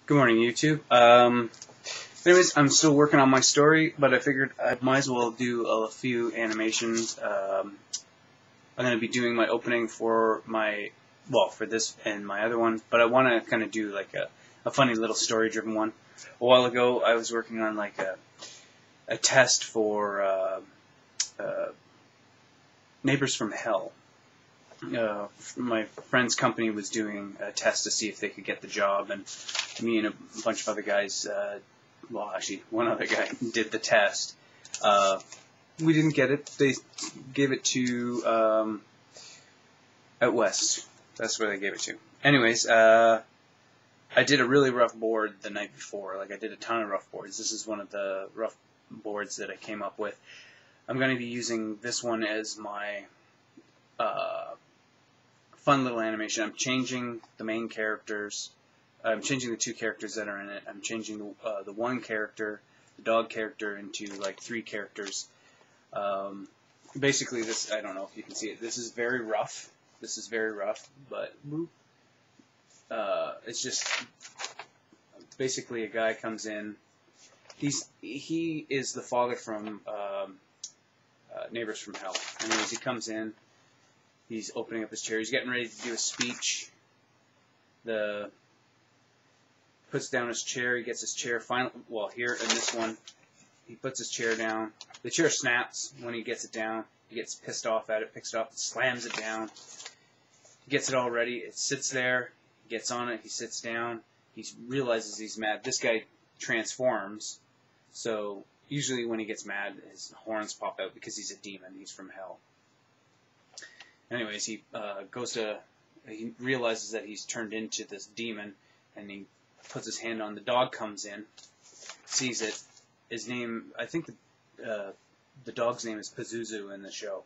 Good morning, YouTube. Anyways, I'm still working on my story, but I figured I might as well do a few animations. I'm going to be doing my opening for for this and my other one, but I want to kind of do like a funny little story-driven one. A while ago, I was working on like a test for uh, Neighbors from Hell. My friend's company was doing a test to see if they could get the job, and me and a bunch of other guys, actually one other guy did the test. We didn't get it. They gave it to out west. That's where they gave it to. Anyways, I did a really rough board the night before. Like I did a ton of rough boards. This is one of the rough boards that I came up with. I'm going to be using this one as my fun little animation. I'm changing the main characters. I'm changing the two characters that are in it. I'm changing the one character, the dog character, into like three characters. Basically, this, I don't know if you can see it. This is very rough. This is very rough, but it's just basically a guy comes in. He is the father from Neighbors from Hell. Anyways, he comes in. He's opening up his chair. He's getting ready to do a speech. Puts down his chair. He gets his chair here in this one, he puts his chair down. The chair snaps when he gets it down. He gets pissed off at it, picks it up, slams it down. He gets it all ready. It sits there. He gets on it. He sits down. He realizes he's mad. This guy transforms. So usually when he gets mad, his horns pop out because he's a demon. He's from hell. Anyways, he realizes that he's turned into this demon, and he puts his hand on. The dog comes in, sees it. His name, I think the dog's name is Pazuzu in the show.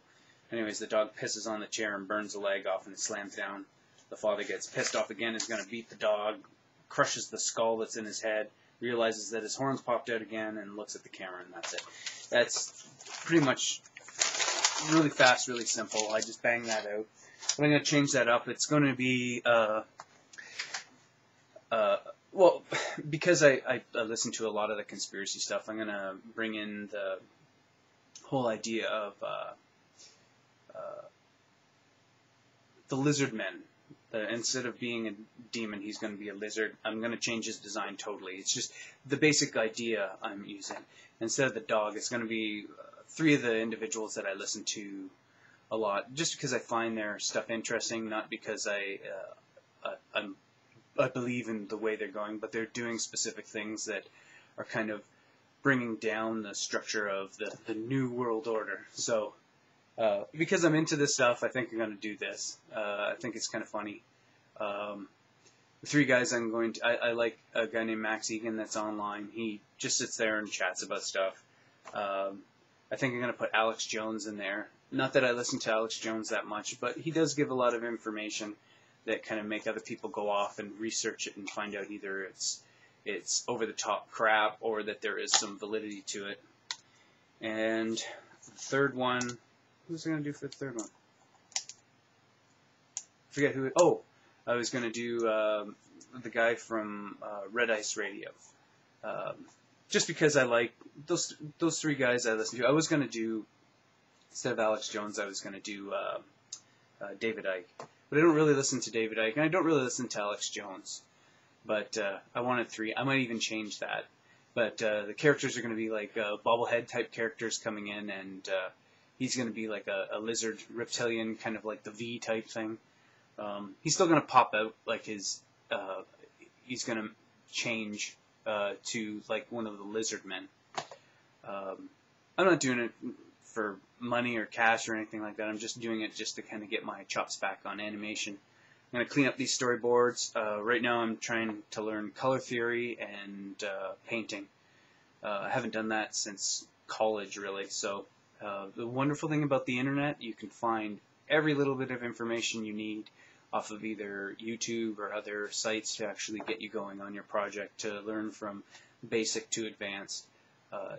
Anyways, the dog pisses on the chair and burns the leg off, and it slams down. The father gets pissed off again, is going to beat the dog, crushes the skull that's in his head, realizes that his horns popped out again, and looks at the camera, and that's it. That's pretty much really fast, really simple. I just bang that out. But I'm going to change that up. It's going to be, because I listen to a lot of the conspiracy stuff, I'm going to bring in the whole idea of the lizard men. Instead of being a demon, he's going to be a lizard. I'm going to change his design totally. It's just the basic idea I'm using. Instead of the dog, it's going to be three of the individuals that I listen to a lot, just because I find their stuff interesting, not because I believe in the way they're going, but they're doing specific things that are kind of bringing down the structure of the New World Order. So because I'm into this stuff, I think I'm going to do this. I think it's kind of funny. The three guys I like a guy named Max Egan that's online. He just sits there and chats about stuff. I think I'm going to put Alex Jones in there. Not that I listen to Alex Jones that much, but he does give a lot of information that kind of make other people go off and research it and find out either it's over-the-top crap or that there is some validity to it. And the third one, who's I going to do for the third one? I forget who. I was going to do the guy from Red Ice Radio. Just because I like those three guys I listen to. I was going to do, instead of Alex Jones, I was going to do David Icke. But I don't really listen to David Icke, and I don't really listen to Alex Jones. But I wanted three. I might even change that. But the characters are going to be like bobblehead type characters coming in, and he's going to be like a lizard reptilian, kind of like the V type thing. He's still going to pop out like his. He's going to change to like one of the lizard men. I'm not doing it for money or cash or anything like that. I'm just doing it just to kind of get my chops back on animation. I'm going to clean up these storyboards. Right now I'm trying to learn color theory and painting. I haven't done that since college, really. So the wonderful thing about the internet, you can find every little bit of information you need off of either YouTube or other sites to actually get you going on your project, to learn from basic to advanced.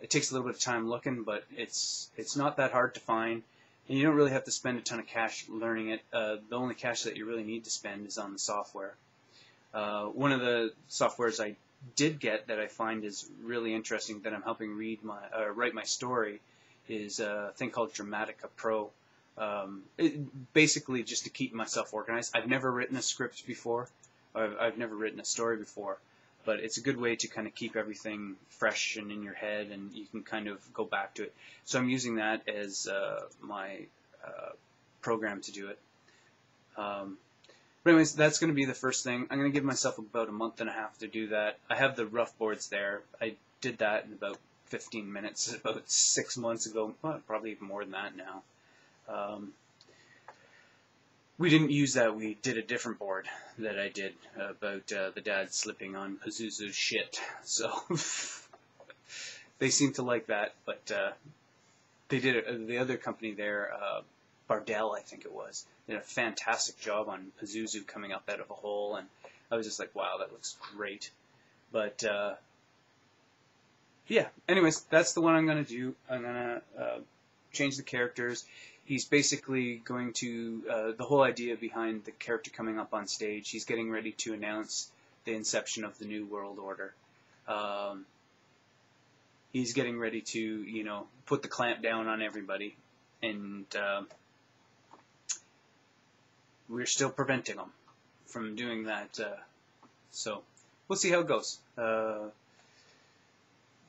It takes a little bit of time looking, but it's not that hard to find, and you don't really have to spend a ton of cash learning it. The only cash that you really need to spend is on the software. One of the softwares I did get that I find is really interesting that I'm helping write my story is a thing called Dramatica Pro. Basically, just to keep myself organized. I've never written a script before. I've never written a story before, but it's a good way to kind of keep everything fresh and in your head, and you can kind of go back to it. So I'm using that as my program to do it. But anyways, that's going to be the first thing. I'm going to give myself about a month and a half to do that. I have the rough boards there. I did that in about 15 minutes about 6 months ago. Well, probably even more than that now. We didn't use that. We did a different board that I did about the dad slipping on Pazuzu's shit. So they seem to like that, but they did it. The other company there, Bardell, I think it was, did a fantastic job on Pazuzu coming up out of a hole, and I was just like, wow, that looks great. But yeah, anyways, that's the one I'm going to do. I'm going to change the characters. He's basically going to, the whole idea behind the character coming up on stage, he's getting ready to announce the inception of the New World Order. He's getting ready to, you know, put the clamp down on everybody, and we're still preventing him from doing that. So we'll see how it goes.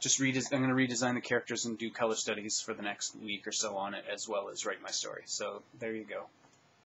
I'm going to redesign the characters and do color studies for the next week or so on it, as well as write my story. So there you go.